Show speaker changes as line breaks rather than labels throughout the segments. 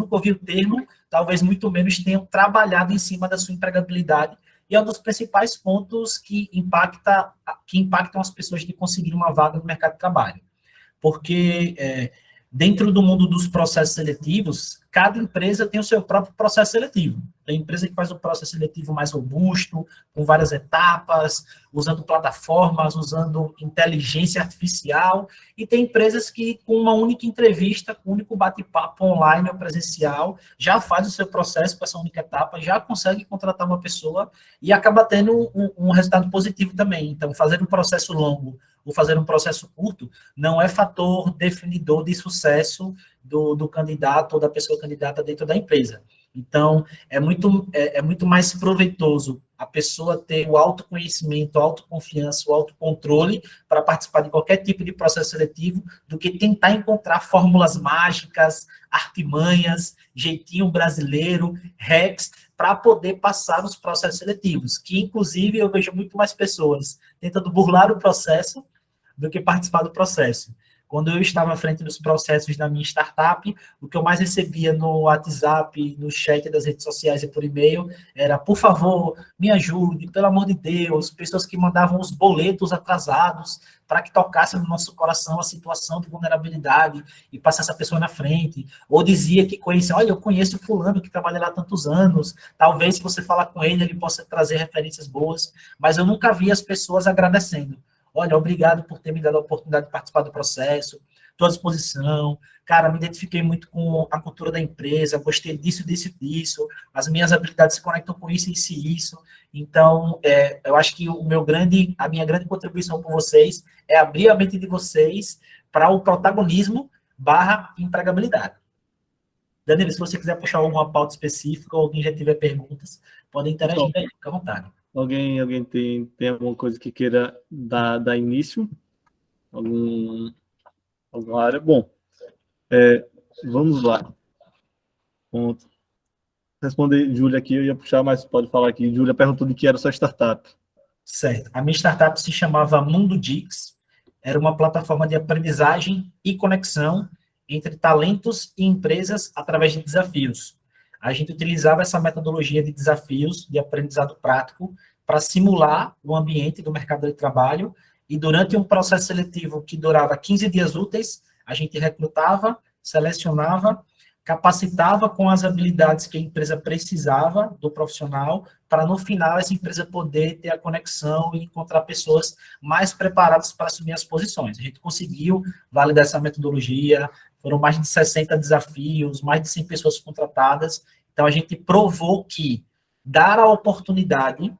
nunca ouviu o termo, talvez muito menos tenham trabalhado em cima da sua empregabilidade, e é um dos principais pontos que impactam as pessoas de conseguir uma vaga no mercado de trabalho. Porque dentro do mundo dos processos seletivos, cada empresa tem o seu próprio processo seletivo. Tem empresa que faz um processo seletivo mais robusto, com várias etapas, usando plataformas, usando inteligência artificial, e tem empresas que, com uma única entrevista, com um único bate-papo online ou presencial, já faz o seu processo com essa única etapa, já consegue contratar uma pessoa e acaba tendo um resultado positivo também. Então, fazer um processo longo ou fazer um processo curto não é fator definidor de sucesso do candidato ou da pessoa candidata dentro da empresa. Então, é muito mais proveitoso a pessoa ter o autoconhecimento, a autoconfiança, o autocontrole para participar de qualquer tipo de processo seletivo do que tentar encontrar fórmulas mágicas, artimanhas, jeitinho brasileiro, hacks, para poder passar nos processos seletivos, que, inclusive, eu vejo muito mais pessoas tentando burlar o processo do que participar do processo. Quando eu estava à frente dos processos da minha startup, o que eu mais recebia no WhatsApp, no chat das redes sociais e por e-mail era, por favor, me ajude, pelo amor de Deus, pessoas que mandavam os boletos atrasados para que tocasse no nosso coração a situação de vulnerabilidade e passasse a pessoa na frente, ou dizia que conhecia, olha, eu conheço o fulano que trabalha lá há tantos anos, talvez se você falar com ele, ele possa trazer referências boas, mas eu nunca vi as pessoas agradecendo. Olha, obrigado por ter me dado a oportunidade de participar do processo, estou à disposição, cara, me identifiquei muito com a cultura da empresa, gostei disso, disso, as minhas habilidades se conectam com isso, isso. Então, eu acho que a minha grande contribuição com vocês é abrir a mente de vocês para o protagonismo / empregabilidade. Danilo, se você quiser puxar alguma pauta específica ou alguém já tiver perguntas, podem interagir aí, fica à vontade.
Alguém tem alguma coisa que queira dar início? Alguma área? Bom, vamos lá. Ponto. Responder Júlia aqui, eu ia puxar, mas pode falar aqui. Júlia perguntou de que era sua startup.
Certo. A minha startup se chamava Mundo Dix, era uma plataforma de aprendizagem e conexão entre talentos e empresas através de desafios. A gente utilizava essa metodologia de desafios, de aprendizado prático, para simular o ambiente do mercado de trabalho, e durante um processo seletivo que durava 15 dias úteis, a gente recrutava, selecionava, capacitava com as habilidades que a empresa precisava do profissional, para no final essa empresa poder ter a conexão e encontrar pessoas mais preparadas para assumir as posições. A gente conseguiu validar essa metodologia, foram mais de 60 desafios, mais de 100 pessoas contratadas, então a gente provou que dar a oportunidade,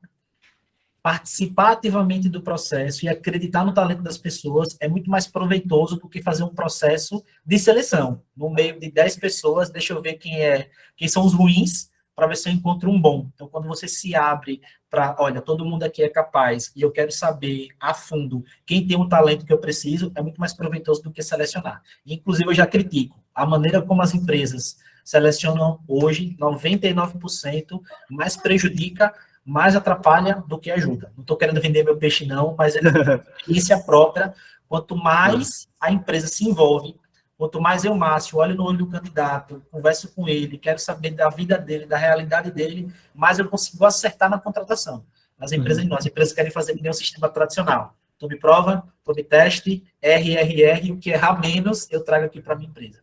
participar ativamente do processo e acreditar no talento das pessoas é muito mais proveitoso do que fazer um processo de seleção. No meio de 10 pessoas, deixa eu ver quem são os ruins, para ver se eu encontro um bom. Então, quando você se abre para, olha, todo mundo aqui é capaz e eu quero saber a fundo quem tem o talento que eu preciso, é muito mais proveitoso do que selecionar. Inclusive, eu já critico a maneira como as empresas selecionam hoje, 99%, mais prejudica, mais atrapalha do que ajuda. Não estou querendo vender meu peixe, não, mas é experiência própria. Quanto mais a empresa se envolve, quanto mais eu, Márcio, olho no olho do candidato, converso com ele, quero saber da vida dele, da realidade dele, mais eu consigo acertar na contratação. As empresas não, as empresas querem fazer que nem um sistema tradicional. Tome prova, tome teste, RRR, o que errar menos, eu trago aqui para a minha empresa.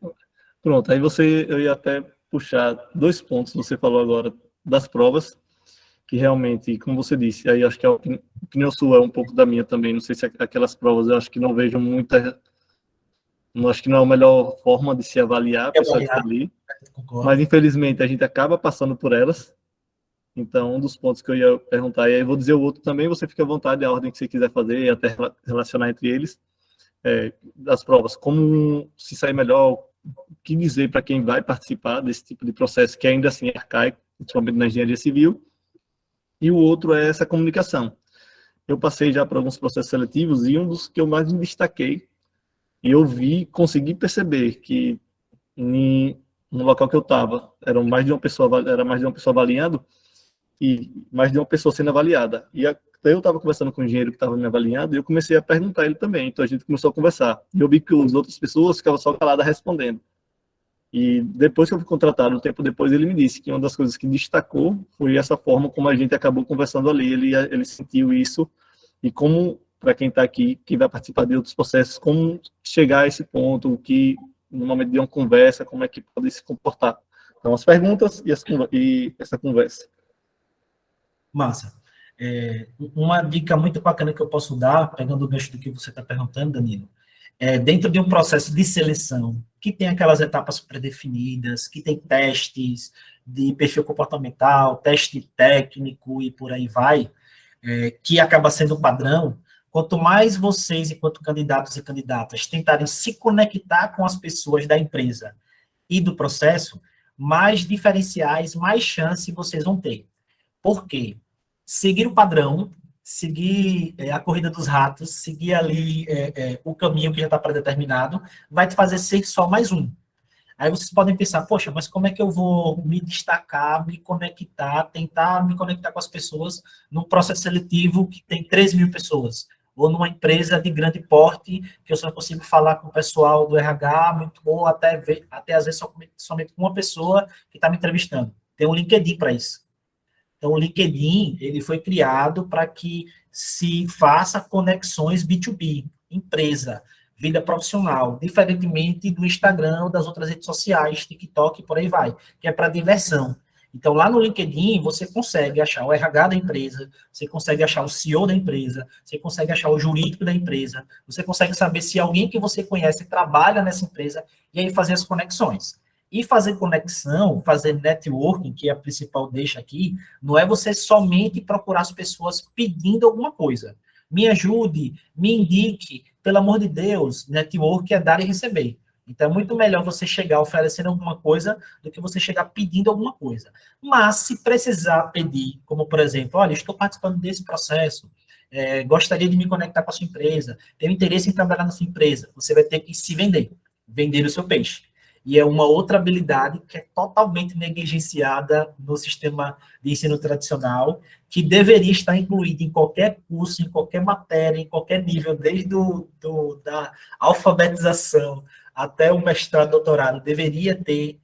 Pronto, aí eu ia até puxar 2 pontos, você falou agora das provas, que realmente, como você disse, aí acho que a opinião sua é um pouco da minha também, não sei se aquelas provas eu acho que não vejo muita, acho que não é a melhor forma de se avaliar a pessoa que está ali, mas infelizmente a gente acaba passando por elas, então um dos pontos que eu ia perguntar, e aí eu vou dizer o outro também, você fica à vontade, a ordem que você quiser fazer, e até relacionar entre eles, das provas, como se sair melhor, o que dizer para quem vai participar desse tipo de processo, que ainda assim é arcaico, principalmente na engenharia civil. E o outro é essa comunicação. Eu passei já por alguns processos seletivos e um dos que eu mais me destaquei, e eu consegui perceber que no local que eu estava, era mais de uma pessoa avaliando e mais de uma pessoa sendo avaliada. E eu estava conversando com o engenheiro que estava me avaliando e eu comecei a perguntar ele também. Então a gente começou a conversar. E eu vi que as outras pessoas ficavam só caladas respondendo. E depois que eu fui contratado, um tempo depois, ele me disse que uma das coisas que destacou foi essa forma como a gente acabou conversando ali. Ele sentiu isso e como, para quem está aqui, que vai participar de outros processos, como chegar a esse ponto, que no momento de uma conversa, como é que pode se comportar. Então, as perguntas e essa conversa.
Massa. Uma dica muito bacana que eu posso dar, pegando o gancho do que você está perguntando, Danilo, dentro de um processo de seleção, que tem aquelas etapas predefinidas, que tem testes de perfil comportamental, teste técnico e por aí vai, que acaba sendo padrão, quanto mais vocês, enquanto candidatos e candidatas, tentarem se conectar com as pessoas da empresa e do processo, mais diferenciais, mais chance vocês vão ter. Por quê? Seguir o padrão, seguir a corrida dos ratos, seguir ali o caminho que já está predeterminado, vai te fazer ser só mais um. Aí vocês podem pensar, poxa, mas como é que eu vou me destacar, me conectar, tentar me conectar com as pessoas num processo seletivo que tem 3.000 pessoas? Ou numa empresa de grande porte, que eu só consigo falar com o pessoal do RH, muito bom, até às vezes somente com uma pessoa que está me entrevistando. Tem um LinkedIn para isso. Então, o LinkedIn, ele foi criado para que se faça conexões B2B, empresa, vida profissional, diferentemente do Instagram ou das outras redes sociais, TikTok e por aí vai, que é para diversão. Então, lá no LinkedIn, você consegue achar o RH da empresa, você consegue achar o CEO da empresa, você consegue achar o jurídico da empresa, você consegue saber se alguém que você conhece trabalha nessa empresa, e aí fazer as conexões. E fazer conexão, fazer networking, que é a principal deixa aqui, não é você somente procurar as pessoas pedindo alguma coisa. Me ajude, me indique, pelo amor de Deus, network é dar e receber. Então, é muito melhor você chegar oferecendo alguma coisa do que você chegar pedindo alguma coisa. Mas, se precisar pedir, como, por exemplo, olha, estou participando desse processo, gostaria de me conectar com a sua empresa, tenho interesse em trabalhar na sua empresa, você vai ter que se vender, vender o seu peixe. E é uma outra habilidade que é totalmente negligenciada no sistema de ensino tradicional, que deveria estar incluída em qualquer curso, em qualquer matéria, em qualquer nível, desde da alfabetização até o mestrado, doutorado, deveria ter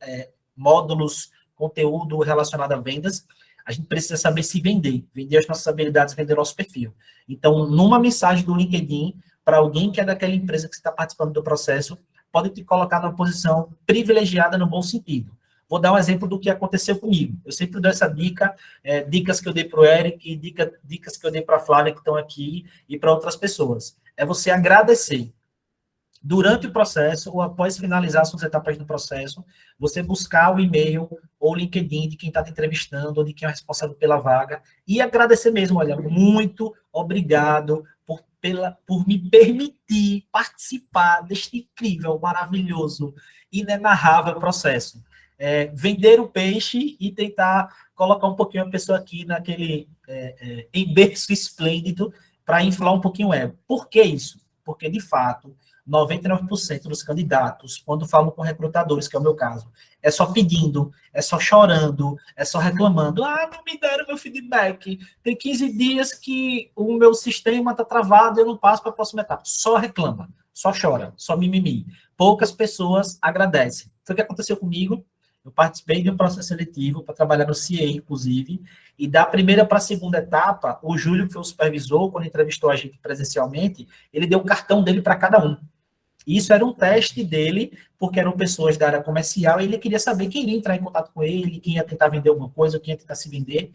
módulos, conteúdo relacionado a vendas. A gente precisa saber se vender, vender as nossas habilidades, vender nosso perfil. Então, numa mensagem do LinkedIn, para alguém que é daquela empresa que está participando do processo, pode te colocar numa posição privilegiada no bom sentido. Vou dar um exemplo do que aconteceu comigo. Eu sempre dou essa dica, dicas que eu dei para o Eric, dicas que eu dei para a Flávia, que estão aqui, e para outras pessoas. É você agradecer. Durante o processo, ou após finalizar suas etapas do processo, você buscar o e-mail ou o LinkedIn de quem está te entrevistando, ou de quem é responsável pela vaga, e agradecer mesmo, olha, muito obrigado por me permitir participar deste incrível, maravilhoso, inenarrável processo. Vender o peixe e tentar colocar um pouquinho a pessoa aqui naquele em berço esplêndido para inflar um pouquinho o ego. Por que isso? Porque, de fato, 99% dos candidatos, quando falam com recrutadores, que é o meu caso, é só pedindo, é só chorando, é só reclamando. Ah, não me deram meu feedback. Tem 15 dias que o meu sistema está travado e eu não passo para a próxima etapa. Só reclama, só chora, só mimimi. Poucas pessoas agradecem. Foi o que aconteceu comigo. Eu participei de um processo seletivo para trabalhar no CIE, inclusive, e da primeira para a segunda etapa, o Júlio, que foi o supervisor, quando entrevistou a gente presencialmente, ele deu o cartão dele para cada um. Isso era um teste dele, porque eram pessoas da área comercial, e ele queria saber quem iria entrar em contato com ele, quem ia tentar vender alguma coisa, quem ia tentar se vender.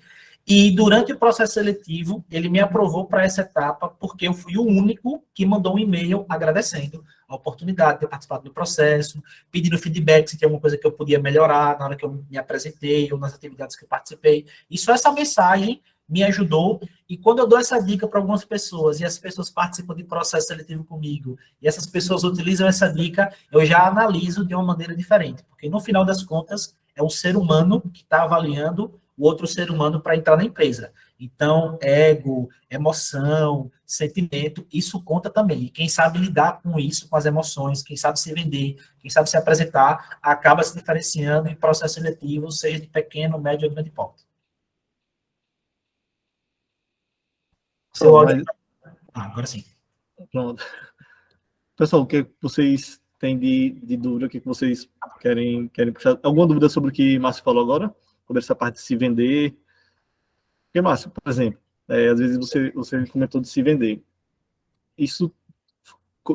E durante o processo seletivo, ele me aprovou para essa etapa, porque eu fui o único que mandou um e-mail agradecendo a oportunidade de ter participado do processo, pedindo feedback se tinha alguma coisa que eu podia melhorar na hora que eu me apresentei ou nas atividades que eu participei. E só essa mensagem me ajudou. E quando eu dou essa dica para algumas pessoas e as pessoas participam de processo seletivo comigo e essas pessoas utilizam essa dica, eu já analiso de uma maneira diferente, porque no final das contas é um ser humano que está avaliando o outro ser humano para entrar na empresa. Então, ego, emoção, sentimento, isso conta também. E quem sabe lidar com isso, com as emoções, quem sabe se vender, quem sabe se apresentar, acaba se diferenciando em processo seletivo, seja de pequeno, médio ou grande porte. Seu
Pronto,
áudio.
mas,
Agora sim.
pronto. Pessoal, o que vocês tem de dúvida, o que vocês querem puxar? Alguma dúvida sobre o que Márcio falou agora? Sobre essa parte de se vender? Porque, Márcio, por exemplo, às vezes você comentou de se vender. Isso,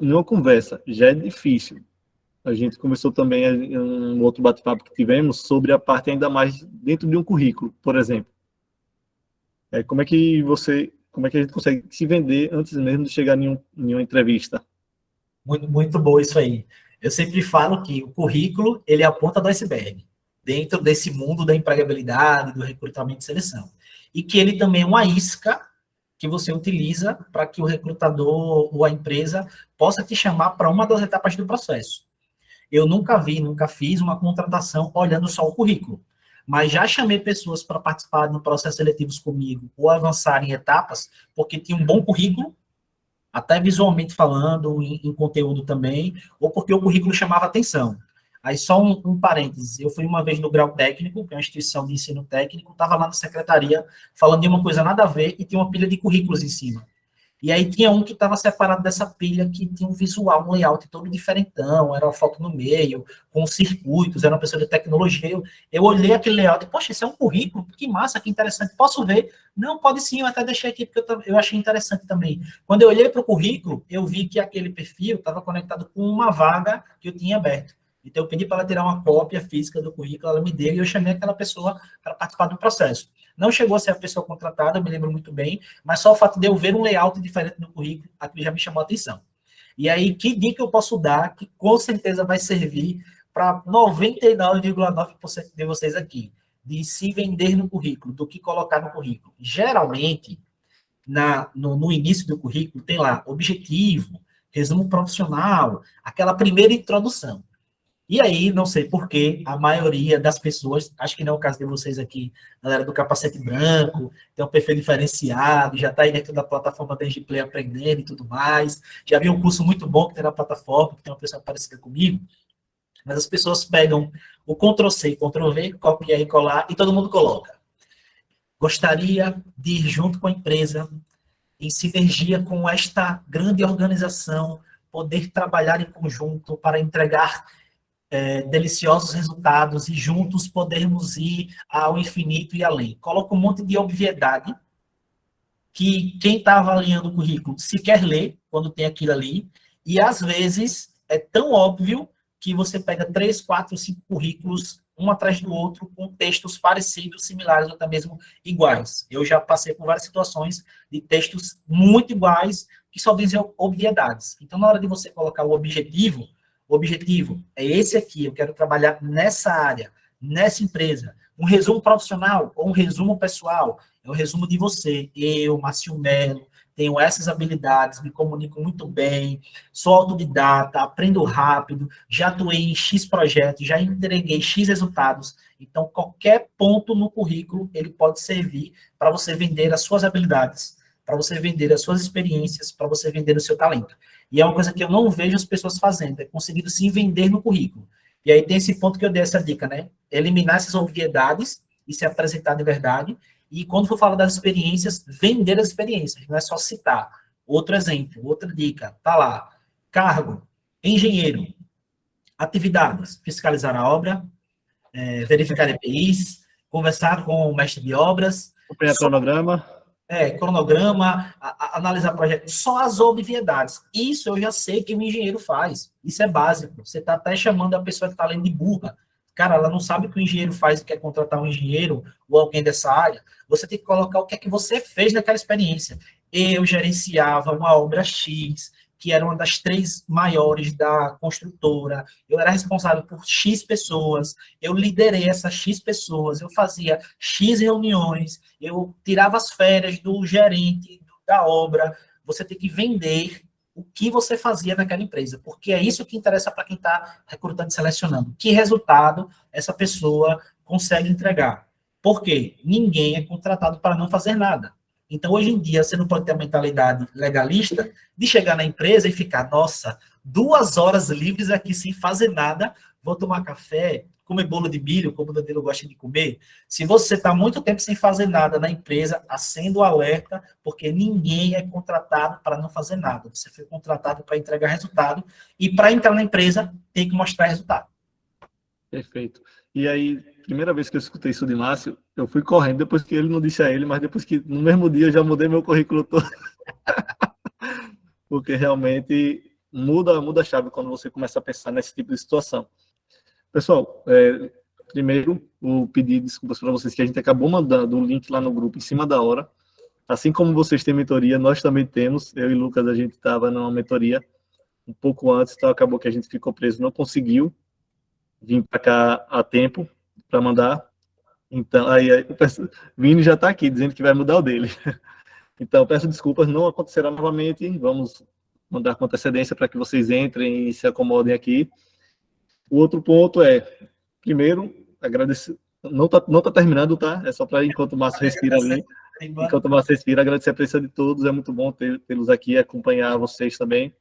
numa conversa, já é difícil. A gente começou também em um outro bate-papo que tivemos sobre a parte ainda mais dentro de um currículo, por exemplo. Como é que a gente consegue se vender antes mesmo de chegar em uma entrevista?
Muito, muito bom isso aí. Eu sempre falo que o currículo, ele é a ponta do iceberg, dentro desse mundo da empregabilidade, do recrutamento e seleção. E que ele também é uma isca que você utiliza para que o recrutador ou a empresa possa te chamar para uma das etapas do processo. Eu nunca fiz uma contratação olhando só o currículo, mas já chamei pessoas para participar de processos seletivos comigo ou avançar em etapas porque tinha um bom currículo, até visualmente falando, em conteúdo também, ou porque o currículo chamava atenção. Aí só um parênteses, eu fui uma vez no Grau Técnico, que é uma instituição de ensino técnico, estava lá na secretaria falando de uma coisa nada a ver e tinha uma pilha de currículos em cima. E aí tinha um que estava separado dessa pilha, que tinha um visual, um layout todo diferentão, era uma foto no meio, com circuitos, era uma pessoa de tecnologia. Eu olhei aquele layout, poxa, isso é um currículo, que massa, que interessante, posso ver? Não, pode sim, eu até deixei aqui, porque eu achei interessante também. Quando eu olhei para o currículo, eu vi que aquele perfil estava conectado com uma vaga que eu tinha aberto. Então eu pedi para ela tirar uma cópia física do currículo, ela me deu, e eu chamei aquela pessoa para participar do processo. Não chegou a ser a pessoa contratada, eu me lembro muito bem, mas só o fato de eu ver um layout diferente no currículo, aquilo já me chamou a atenção. E aí, que dica eu posso dar que com certeza vai servir para 99,9% de vocês aqui, de se vender no currículo, do que colocar no currículo. Geralmente, no início do currículo, tem lá objetivo, resumo profissional, aquela primeira introdução. E aí, não sei por que a maioria das pessoas, acho que não é o caso de vocês aqui, galera do capacete branco, tem um perfil diferenciado, já está aí dentro da plataforma da Play aprendendo e tudo mais, já vi um curso muito bom que tem na plataforma, que tem uma pessoa parecida comigo, mas as pessoas pegam o Ctrl+C, Ctrl+V, copia e colar, e todo mundo coloca. Gostaria de ir junto com a empresa, em sinergia com esta grande organização, poder trabalhar em conjunto para entregar deliciosos resultados e juntos podermos ir ao infinito e além. Coloca um monte de obviedade que quem está avaliando o currículo sequer lê quando tem aquilo ali, e às vezes é tão óbvio que você pega 3, 4, 5 currículos, um atrás do outro, com textos parecidos, similares ou até mesmo iguais. Eu já passei por várias situações de textos muito iguais que só dizem obviedades. Então, na hora de você colocar o objetivo é esse aqui, eu quero trabalhar nessa área, nessa empresa. Um resumo profissional ou um resumo pessoal, é o resumo de você. Eu, Márcio Melo, tenho essas habilidades, me comunico muito bem, sou autodidata, aprendo rápido, já atuei em X projetos, já entreguei X resultados. Então, qualquer ponto no currículo, ele pode servir para você vender as suas habilidades, para você vender as suas experiências, para você vender o seu talento. E é uma coisa que eu não vejo as pessoas fazendo, é conseguindo se vender no currículo. E aí tem esse ponto que eu dei essa dica, né? Eliminar essas obviedades e se apresentar de verdade. E quando for falar das experiências, vender as experiências, não é só citar. Outro exemplo, outra dica, tá lá. Cargo, engenheiro, atividades, fiscalizar a obra, verificar EPIs, conversar com o mestre de obras.
Acompanhar cronograma.
Cronograma, analisar projetos, só as obviedades. Isso eu já sei que o engenheiro faz. Isso é básico. Você está até chamando a pessoa que está lendo de burra. Cara, ela não sabe o que o engenheiro faz e quer contratar um engenheiro ou alguém dessa área. Você tem que colocar o que é que você fez naquela experiência. Eu gerenciava uma obra X, que era uma das 3 maiores da construtora. Eu era responsável por X pessoas, eu liderei essas X pessoas, eu fazia X reuniões, eu tirava as férias do gerente da obra. Você tem que vender o que você fazia naquela empresa, porque é isso que interessa para quem está recrutando e selecionando. Que resultado essa pessoa consegue entregar? Por quê? Ninguém é contratado para não fazer nada. Então, hoje em dia, você não pode ter a mentalidade legalista de chegar na empresa e ficar, nossa, 2 horas livres aqui sem fazer nada, vou tomar café, comer bolo de milho, como o Danilo gosta de comer. Se você está muito tempo sem fazer nada na empresa, acenda o alerta, porque ninguém é contratado para não fazer nada. Você foi contratado para entregar resultado, e para entrar na empresa, tem que mostrar resultado.
Perfeito. E aí, primeira vez que eu escutei isso de Márcio, eu fui correndo, depois que ele não disse a ele, mas depois que, no mesmo dia, eu já mudei meu currículo todo. Porque realmente muda a chave quando você começa a pensar nesse tipo de situação. Pessoal, primeiro, vou pedir desculpas para vocês que a gente acabou mandando o link lá no grupo em cima da hora. Assim como vocês têm mentoria, nós também temos. Eu e Lucas, a gente estava numa mentoria um pouco antes, então acabou que a gente ficou preso, não conseguiu vir para cá a tempo para mandar. Então, aí Vini já está aqui dizendo que vai mudar o dele. Então, peço desculpas, não acontecerá novamente. Vamos mandar com antecedência para que vocês entrem e se acomodem aqui. O outro ponto é, primeiro, agradecer. Não tá terminado, tá? É só para enquanto o Márcio respira ali. Enquanto o Márcio respira, agradecer a presença de todos. É muito bom tê-los aqui, acompanhar vocês também.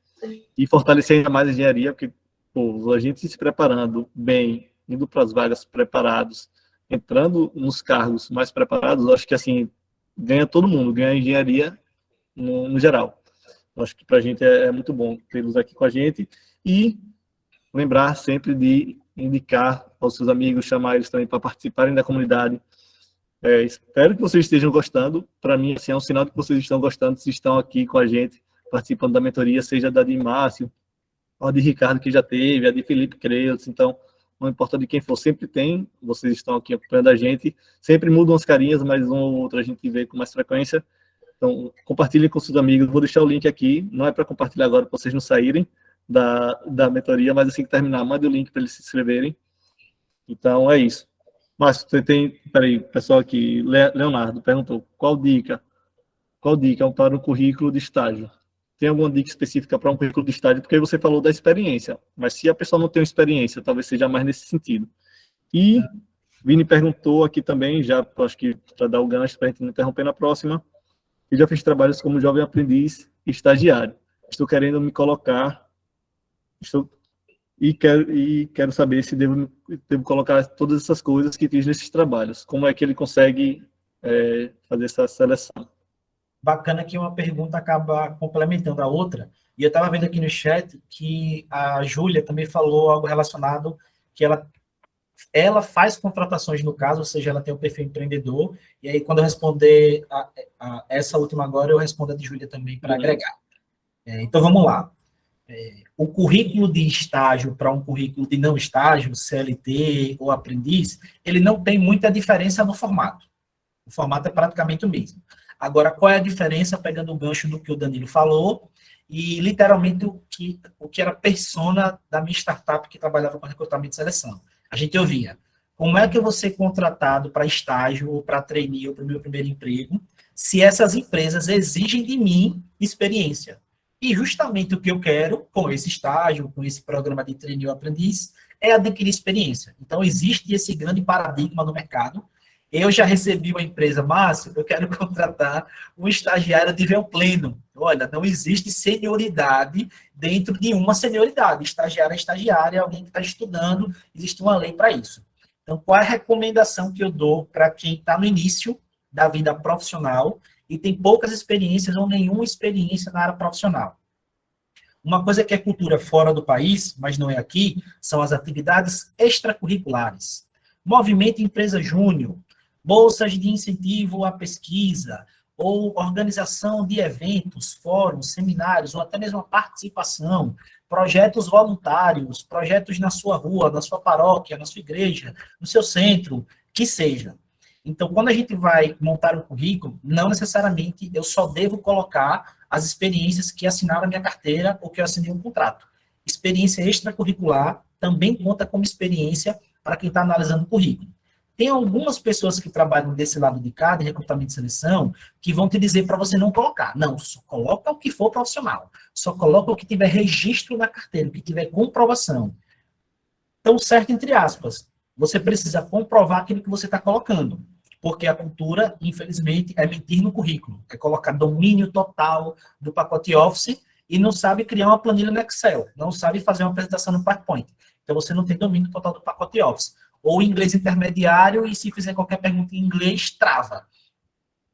E fortalecer ainda mais a engenharia, porque pô, a gente se preparando bem, indo para as vagas preparados, entrando nos cargos mais preparados, acho que assim, ganha todo mundo, ganha a engenharia no geral. Acho que para a gente é muito bom tê-los aqui com a gente e lembrar sempre de indicar aos seus amigos, chamar eles também para participarem da comunidade. Espero que vocês estejam gostando. Para mim, assim, é um sinal de que vocês estão gostando, se estão aqui com a gente, participando da mentoria, seja da de Márcio, a de Ricardo, que já teve, a de Felipe Creus. Então, não importa de quem for, sempre tem. Vocês estão aqui acompanhando a gente. Sempre mudam as carinhas, mas um ou outro a gente vê com mais frequência. Então, compartilhem com seus amigos. Vou deixar o link aqui. Não é para compartilhar agora, para vocês não saírem da mentoria, mas assim que terminar, mande o link para eles se inscreverem. Então, é isso. Mas você tem... Peraí, pessoal aqui. Leonardo perguntou, qual dica para um currículo de estágio? Tem alguma dica específica para um currículo de estágio? Porque você falou da experiência, mas se a pessoa não tem experiência, talvez seja mais nesse sentido. E Vini perguntou aqui também, já acho que para dar o gancho, para a gente não interromper na próxima, eu já fiz trabalhos como jovem aprendiz e estagiário. Estou querendo me colocar, quero saber se devo colocar todas essas coisas que fiz nesses trabalhos. Como é que ele consegue fazer essa seleção?
Bacana que uma pergunta acaba complementando a outra. E eu estava vendo aqui no chat que a Júlia também falou algo relacionado, que ela faz contratações no caso, ou seja, ela tem um perfil empreendedor, e aí quando eu responder essa última agora, eu respondo a de Júlia também para agregar. Então vamos lá. O currículo de estágio para um currículo de não estágio, CLT ou aprendiz, ele não tem muita diferença no formato. O formato é praticamente o mesmo. Agora, qual é a diferença, pegando o gancho do que o Danilo falou, e literalmente o que era a persona da minha startup que trabalhava com recrutamento e seleção. A gente ouvia, como é que eu vou ser contratado para estágio, ou para trainee, ou para o meu primeiro emprego, se essas empresas exigem de mim experiência? E justamente o que eu quero com esse estágio, com esse programa de trainee ou aprendiz, é adquirir experiência. Então, existe esse grande paradigma no mercado. Eu já recebi uma empresa, Márcio, eu quero contratar um estagiário de nível pleno. Olha, não existe senioridade dentro de uma senioridade. Estagiário é estagiário, é alguém que está estudando, existe uma lei para isso. Então, qual é a recomendação que eu dou para quem está no início da vida profissional e tem poucas experiências ou nenhuma experiência na área profissional? Uma coisa que é cultura fora do país, mas não é aqui, são as atividades extracurriculares. Movimento Empresa Júnior, bolsas de incentivo à pesquisa, ou organização de eventos, fóruns, seminários, ou até mesmo a participação, projetos voluntários, projetos na sua rua, na sua paróquia, na sua igreja, no seu centro, que seja. Então, quando a gente vai montar um currículo, não necessariamente eu só devo colocar as experiências que assinaram a minha carteira ou que eu assinei um contrato. Experiência extracurricular também conta como experiência para quem está analisando o currículo. Tem algumas pessoas que trabalham desse lado de cá, de recrutamento e seleção, que vão te dizer para você não colocar. Não, só coloca o que for profissional. Só coloca o que tiver registro na carteira, o que tiver comprovação. Então, certo, entre aspas, você precisa comprovar aquilo que você está colocando. Porque a cultura, infelizmente, é mentir no currículo. É colocar domínio total do pacote Office e não sabe criar uma planilha no Excel. Não sabe fazer uma apresentação no PowerPoint. Então, você não tem domínio total do pacote Office. ou inglês intermediário, e se fizer qualquer pergunta em inglês, trava.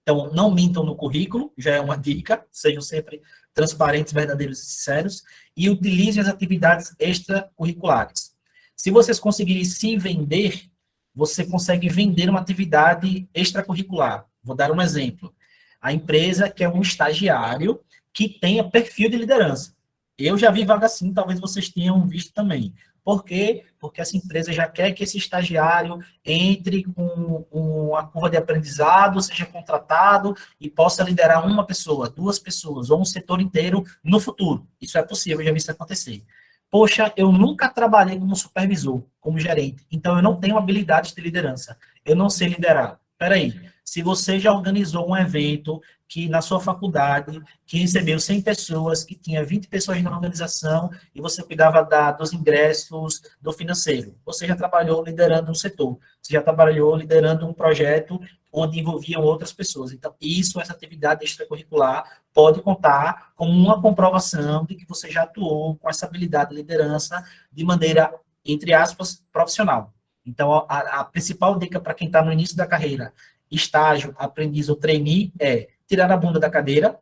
Então, não mintam no currículo, já é uma dica, sejam sempre transparentes, verdadeiros e sinceros, e utilizem as atividades extracurriculares. Se vocês conseguirem se vender, você consegue vender uma atividade extracurricular. Vou dar um exemplo. A empresa quer um estagiário que tenha perfil de liderança. Eu já vi vaga assim, talvez vocês tenham visto também. Por quê? Porque essa empresa já quer que esse estagiário entre com uma curva de aprendizado, seja contratado e possa liderar uma pessoa, duas pessoas ou um setor inteiro no futuro. Isso é possível, eu já vi isso acontecer. Poxa, eu nunca trabalhei como supervisor, como gerente, então eu não tenho habilidades de liderança. Eu não sei liderar. Peraí, se você já organizou um evento que na sua faculdade, que recebeu 100 pessoas, que tinha 20 pessoas na organização, e você cuidava dos ingressos, do financeiro. Você já trabalhou liderando um setor, você já trabalhou liderando um projeto onde envolviam outras pessoas. Então, essa atividade extracurricular, pode contar como uma comprovação de que você já atuou com essa habilidade de liderança de maneira, entre aspas, profissional. Então, a principal dica para quem está no início da carreira, estágio, aprendiz ou trainee, é tirar a bunda da cadeira,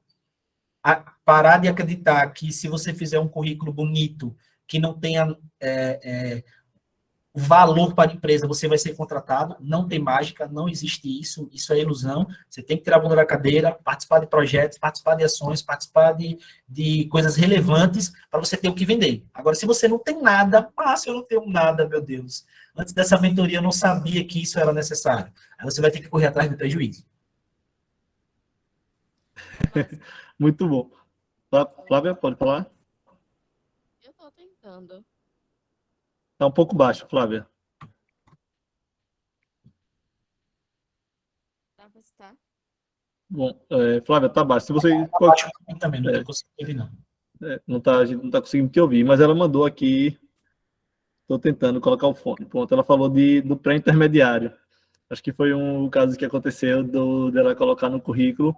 parar de acreditar que se você fizer um currículo bonito, que não tenha valor para a empresa, você vai ser contratado. Não tem mágica, não existe isso, isso é ilusão. Você tem que tirar a bunda da cadeira, participar de projetos, participar de ações, participar de coisas relevantes para você ter o que vender. Agora, se você não tem nada, se eu não tenho nada, meu Deus. Antes dessa mentoria, eu não sabia que isso era necessário. Aí você vai ter que correr atrás do prejuízo.
Muito bom. Flávia, pode falar?
Eu estou tentando.
Está um pouco baixo, Flávia.
Dá para estar?
Bom, Flávia, está baixo. Se você
Ótimo, também, não estou conseguindo ouvir, não.
a gente não está conseguindo te ouvir, mas ela mandou aqui. Estou tentando colocar o fone. Pronto, ela falou do pré-intermediário. Acho que foi um caso que aconteceu dela colocar no currículo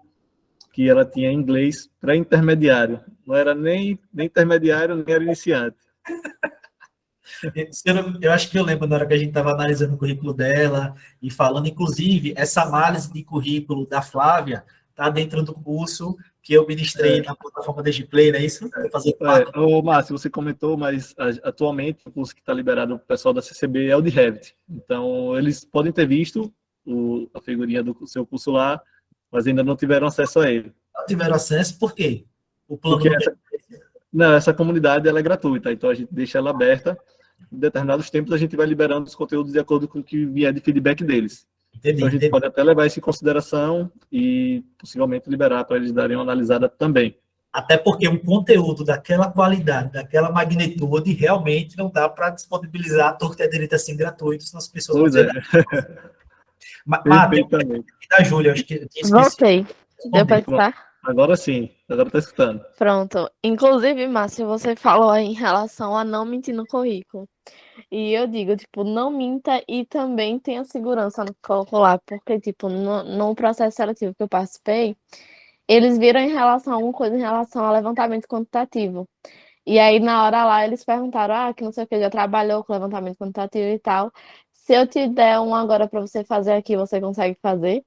que ela tinha inglês pré-intermediário. Não era nem intermediário, nem era iniciante.
Eu acho que eu lembro na hora que a gente estava analisando o currículo dela e falando, inclusive, essa análise de currículo da Flávia está dentro do curso que eu ministrei na plataforma DigiPlay, não é isso?
Ô, Márcio, você comentou, mas atualmente o curso que está liberado para o pessoal da CCB é o de Revit. Então, eles podem ter visto a figurinha do seu curso lá, mas ainda não tiveram acesso a ele.
Não tiveram acesso, por quê? O plano
Porque essa comunidade ela é gratuita, então a gente deixa ela aberta. Em determinados tempos, a gente vai liberando os conteúdos de acordo com o que vier de feedback deles. Então, a gente pode até levar isso em consideração e possivelmente liberar para eles darem uma analisada também.
Até porque um conteúdo daquela qualidade, daquela magnitude, realmente não dá para disponibilizar a torta e a direita assim gratuitos nas pessoas.
Pois é.
Perfeitamente. Da Júlia, acho que
voltei. Deu para escutar?
Agora sim, agora está escutando.
Pronto. Inclusive, Márcio, você falou aí em relação a não mentir no currículo. E eu digo, tipo, não minta e também tenha segurança no curricular, porque, tipo, no processo seletivo que eu participei, eles viram em relação a alguma coisa em relação ao levantamento quantitativo. E aí, na hora lá, eles perguntaram, que não sei o que, já trabalhou com levantamento quantitativo e tal. Se eu te der um agora para você fazer aqui, você consegue fazer?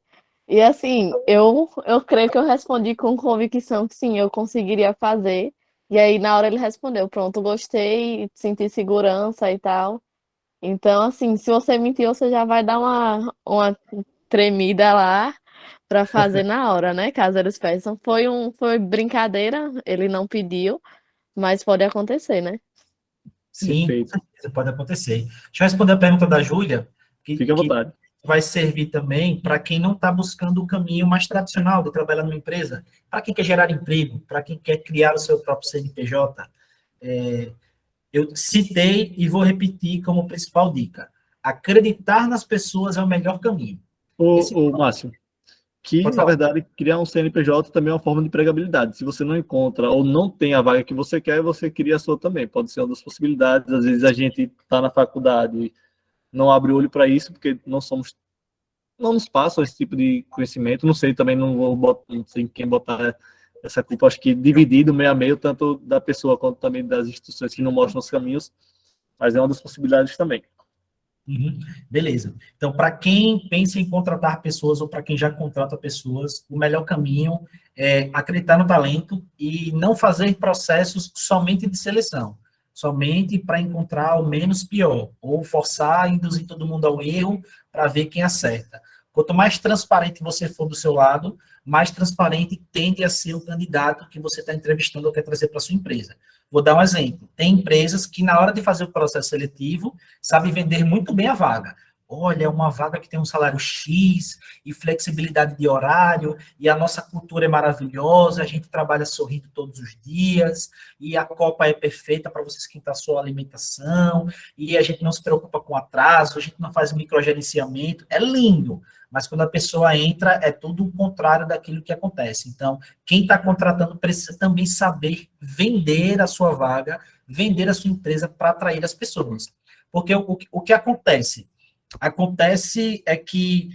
E assim, eu creio que eu respondi com convicção que sim, eu conseguiria fazer. E aí, na hora ele respondeu, pronto, gostei, senti segurança e tal. Então, assim, se você mentir, você já vai dar uma tremida lá para fazer na hora, né? Caso eles peçam. Foi brincadeira, ele não pediu, mas pode acontecer, né?
Sim, com certeza, pode acontecer. Deixa eu responder a pergunta da Júlia,
Fique à vontade.
Vai servir também para quem não está buscando o caminho mais tradicional de trabalhar numa empresa, para quem quer gerar emprego, para quem quer criar o seu próprio CNPJ. Eu citei e vou repetir como principal dica. Acreditar nas pessoas é o melhor caminho.
Ô Márcio, na verdade, criar um CNPJ também é uma forma de empregabilidade. Se você não encontra ou não tem a vaga que você quer, você cria a sua também. Pode ser uma das possibilidades. Às vezes a gente está na faculdade, não abre o olho para isso, porque não nos passam esse tipo de conhecimento. Não sei, também não sei quem botar essa culpa. Acho que dividido meio a meio, tanto da pessoa quanto também das instituições que não mostram os caminhos, mas é uma das possibilidades também.
Uhum. Beleza. Então, para quem pensa em contratar pessoas ou para quem já contrata pessoas, o melhor caminho é acreditar no talento e não fazer processos somente de seleção, somente para encontrar o menos pior, ou forçar, induzir todo mundo ao erro para ver quem acerta. Quanto mais transparente você for do seu lado, mais transparente tende a ser o candidato que você está entrevistando ou quer trazer para sua empresa. Vou dar um exemplo. Tem empresas que, na hora de fazer o processo seletivo, sabem vender muito bem a vaga. Olha, é uma vaga que tem um salário X e flexibilidade de horário, e a nossa cultura é maravilhosa, a gente trabalha sorrindo todos os dias, e a copa é perfeita para você esquentar a sua alimentação, e a gente não se preocupa com atraso, a gente não faz microgerenciamento. É lindo, mas quando a pessoa entra, é tudo o contrário daquilo que acontece. Então, quem está contratando precisa também saber vender a sua vaga, vender a sua empresa para atrair as pessoas. Porque o que acontece? Acontece é que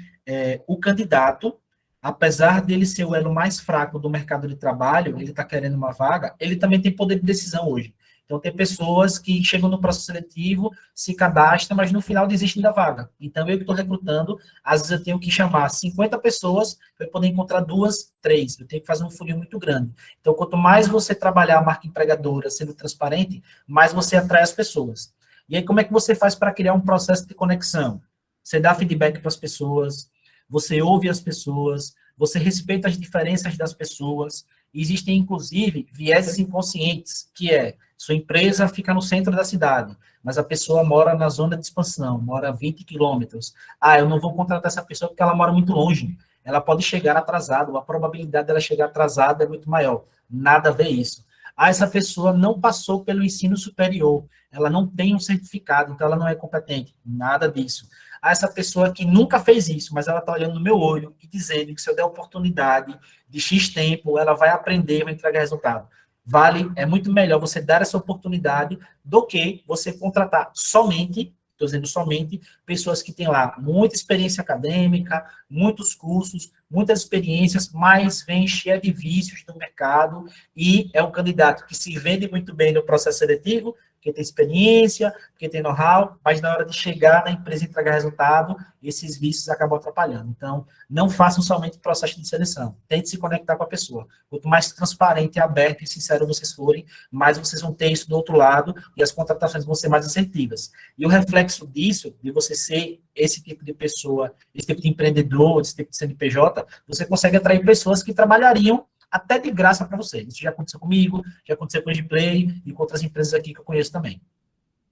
o candidato, apesar dele ser o elo mais fraco do mercado de trabalho, ele está querendo uma vaga, ele também tem poder de decisão hoje. Então, tem pessoas que chegam no processo seletivo, se cadastram, mas no final desistem da vaga. Então, eu que estou recrutando, às vezes eu tenho que chamar 50 pessoas para poder encontrar 2, 3. Eu tenho que fazer um funil muito grande. Então, quanto mais você trabalhar a marca empregadora sendo transparente, mais você atrai as pessoas. E aí, como é que você faz para criar um processo de conexão? Você dá feedback para as pessoas, você ouve as pessoas, você respeita as diferenças das pessoas. Existem, inclusive, vieses inconscientes, que é, sua empresa fica no centro da cidade, mas a pessoa mora na zona de expansão, mora a 20 quilômetros. Ah, eu não vou contratar essa pessoa porque ela mora muito longe. Ela pode chegar atrasada, a probabilidade dela chegar atrasada é muito maior. Nada a ver isso. Ah, essa pessoa não passou pelo ensino superior, ela não tem um certificado, então ela não é competente. Nada disso. Ah, essa pessoa que nunca fez isso, mas ela está olhando no meu olho e dizendo que se eu der oportunidade de X tempo, ela vai aprender, vai entregar resultado. Vale, é muito melhor você dar essa oportunidade do que você contratar somente, estou dizendo somente, pessoas que têm lá muita experiência acadêmica, muitos cursos, muitas experiências, mas vem cheia de vícios no mercado e é um candidato que se vende muito bem no processo seletivo, porque tem experiência, porque tem know-how, mas na hora de chegar na empresa e entregar resultado, esses vícios acabam atrapalhando. Então, não façam somente processo de seleção. Tente se conectar com a pessoa. Quanto mais transparente, aberto e sincero vocês forem, mais vocês vão ter isso do outro lado e as contratações vão ser mais assertivas. E o reflexo disso, de você ser esse tipo de pessoa, esse tipo de empreendedor, esse tipo de CNPJ, você consegue atrair pessoas que trabalhariam até de graça para você. Isso já aconteceu comigo, já aconteceu com o Edplay e com outras empresas aqui que eu conheço também.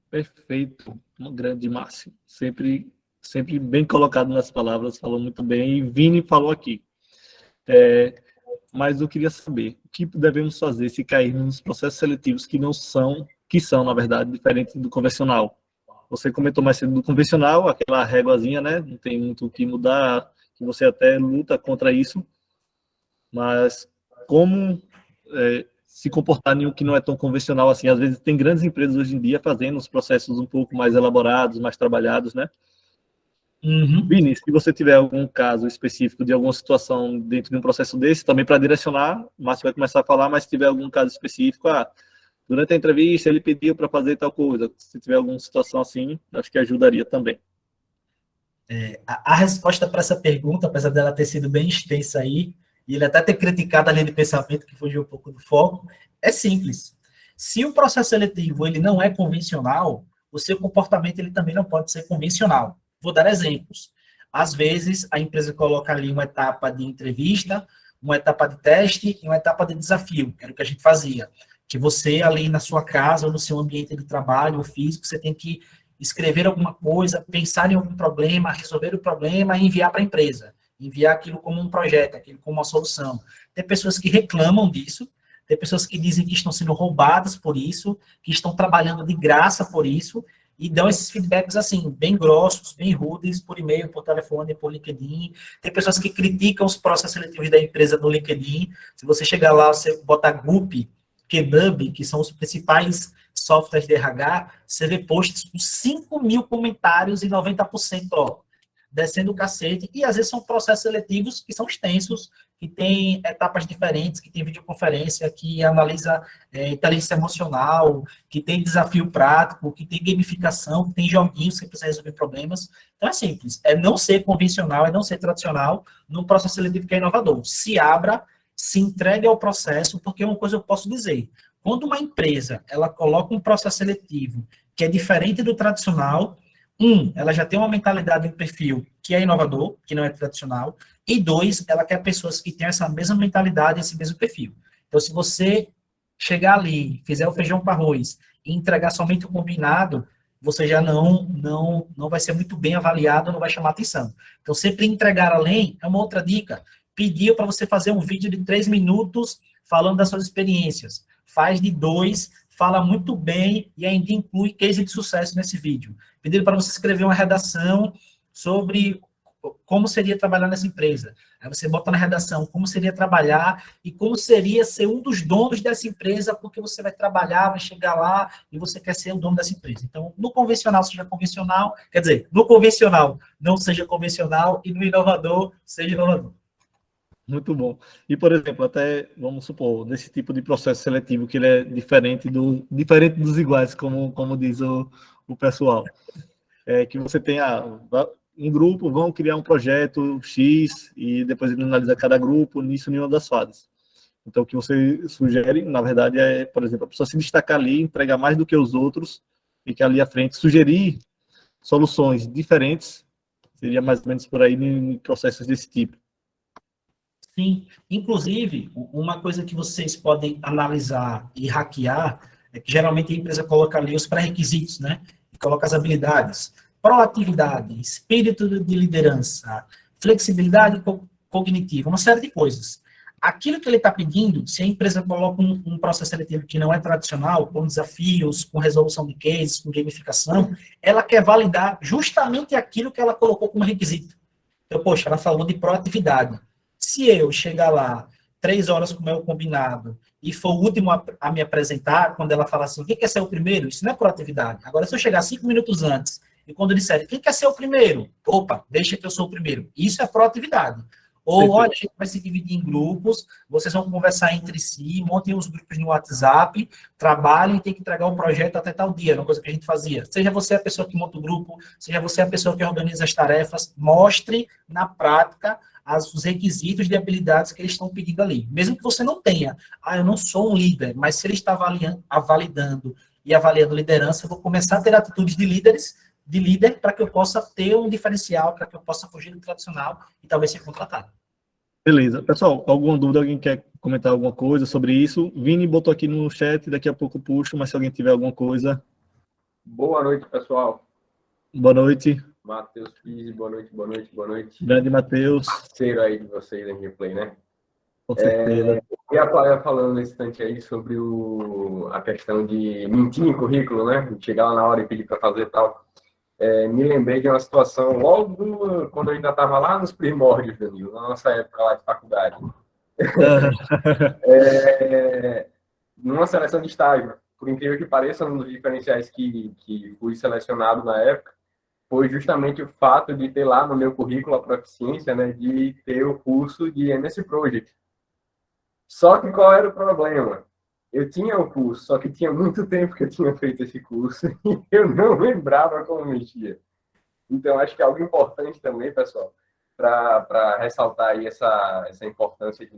Perfeito, um grande Márcio. Sempre bem colocado nas palavras, falou muito bem. E Vini falou aqui. Mas eu queria saber o que devemos fazer se cairmos nos processos seletivos que são, na verdade, diferentes do convencional. Você comentou mais cedo do convencional, aquela réguazinha, né? Não tem muito o que mudar, que você até luta contra isso. Mas como se comportar em um que não é tão convencional assim? Às vezes tem grandes empresas hoje em dia fazendo os processos um pouco mais elaborados, mais trabalhados, né?
Uhum.
Vini, se você tiver algum caso específico de alguma situação dentro de um processo desse, também para direcionar, o Márcio vai começar a falar, mas se tiver algum caso específico, durante a entrevista ele pediu para fazer tal coisa, se tiver alguma situação assim, acho que ajudaria também.
A resposta para essa pergunta, apesar dela ter sido bem extensa aí, e ele até ter criticado a linha de pensamento que fugiu um pouco do foco, é simples. Se o processo seletivo ele não é convencional, o seu comportamento ele também não pode ser convencional. Vou dar exemplos. Às vezes, a empresa coloca ali uma etapa de entrevista, uma etapa de teste e uma etapa de desafio, que era o que a gente fazia. Que você, ali na sua casa ou no seu ambiente de trabalho ou físico, você tem que escrever alguma coisa, pensar em algum problema, resolver o problema e enviar para a empresa. Enviar aquilo como um projeto, aquilo como uma solução. Tem pessoas que reclamam disso, tem pessoas que dizem que estão sendo roubadas por isso, que estão trabalhando de graça por isso, e dão esses feedbacks assim, bem grossos, bem rudes, por e-mail, por telefone, por LinkedIn. Tem pessoas que criticam os processos seletivos da empresa no LinkedIn. Se você chegar lá, você botar Group, Kebub, que são os principais softwares de RH, você vê posts com 5 mil comentários e 90%, descendo o cacete, e às vezes são processos seletivos que são extensos, que tem etapas diferentes, que tem videoconferência, que analisa inteligência emocional, que tem desafio prático, que tem gamificação, que tem joguinhos que precisa resolver problemas. Então é simples, é não ser convencional, é não ser tradicional num processo seletivo que é inovador. Se abra, se entregue ao processo, porque uma coisa eu posso dizer, quando uma empresa ela coloca um processo seletivo que é diferente do tradicional, ela já tem uma mentalidade, um perfil que é inovador, que não é tradicional, e dois, ela quer pessoas que tenham essa mesma mentalidade, esse mesmo perfil. Então, se você chegar ali, fizer o feijão com arroz e entregar somente o combinado, você já não vai ser muito bem avaliado, não vai chamar atenção. Então, sempre entregar além é uma outra dica. Pediu para você fazer um vídeo de 3 minutos falando das suas experiências. Faz de 2, fala muito bem e ainda inclui case de sucesso nesse vídeo. Pediram para você escrever uma redação sobre como seria trabalhar nessa empresa. Aí você bota na redação como seria trabalhar e como seria ser um dos donos dessa empresa, porque você vai trabalhar, vai chegar lá e você quer ser o dono dessa empresa. Então, no convencional seja convencional, quer dizer, no convencional não seja convencional e no inovador seja inovador.
Muito bom. E, por exemplo, até, vamos supor, desse tipo de processo seletivo, que ele é diferente dos iguais, como diz o pessoal. Que você tem um grupo, vão criar um projeto X, e depois ele analisa cada grupo, nisso em uma das fases. Então, o que você sugere, na verdade, é, por exemplo, a pessoa se destacar ali, entregar mais do que os outros, e que ali à frente sugerir soluções diferentes, seria mais ou menos por aí em processos desse tipo.
Sim, inclusive, uma coisa que vocês podem analisar e hackear é que geralmente a empresa coloca ali os pré-requisitos, né? E coloca as habilidades, proatividade, espírito de liderança, flexibilidade cognitiva, uma série de coisas. Aquilo que ele está pedindo, se a empresa coloca um processo seletivo que não é tradicional, com desafios, com resolução de cases, com gamificação, ela quer validar justamente aquilo que ela colocou como requisito. Então, poxa, ela falou de proatividade. Se eu chegar lá 3 horas como é o combinado e for o último a me apresentar, quando ela fala assim, quem quer ser o primeiro? Isso não é proatividade. Agora, se eu chegar 5 minutos antes e quando disser, quem quer ser o primeiro? Opa, deixa que eu sou o primeiro. Isso é proatividade. Ou, olha, a gente vai se dividir em grupos, vocês vão conversar entre si, montem os grupos no WhatsApp, trabalhem e tem que entregar um projeto até tal dia, uma coisa que a gente fazia. Seja você a pessoa que monta o grupo, seja você a pessoa que organiza as tarefas, mostre na prática os requisitos de habilidades que eles estão pedindo ali. Mesmo que você não tenha, eu não sou um líder, mas se ele está validando e avaliando liderança, eu vou começar a ter atitudes de líder para que eu possa ter um diferencial, para que eu possa fugir do tradicional e talvez ser contratado.
Beleza. Pessoal, alguma dúvida? Alguém quer comentar alguma coisa sobre isso? Vini botou aqui no chat, daqui a pouco eu puxo, mas se alguém tiver alguma coisa...
Boa noite, pessoal.
Boa noite.
Matheus Pizzi, boa noite, boa noite, boa noite.
Grande Matheus.
Parceiro aí de vocês em replay, né?
Com certeza.
Eu ia falando nesse instante aí sobre a questão de mentir em currículo, né? Chegar lá na hora e pedir para fazer tal. Me lembrei de uma situação logo quando eu ainda estava lá nos primórdios, Danilo, na nossa época lá de faculdade. Numa seleção de estágio, por incrível que pareça, um dos diferenciais que fui selecionado na época foi justamente o fato de ter lá no meu currículo a proficiência, né, de ter o curso de MS Project. Só que qual era o problema? Eu tinha o curso, só que tinha muito tempo que eu tinha feito esse curso e eu não lembrava como mexia. Então, acho que é algo importante também, pessoal, para ressaltar aí essa importância de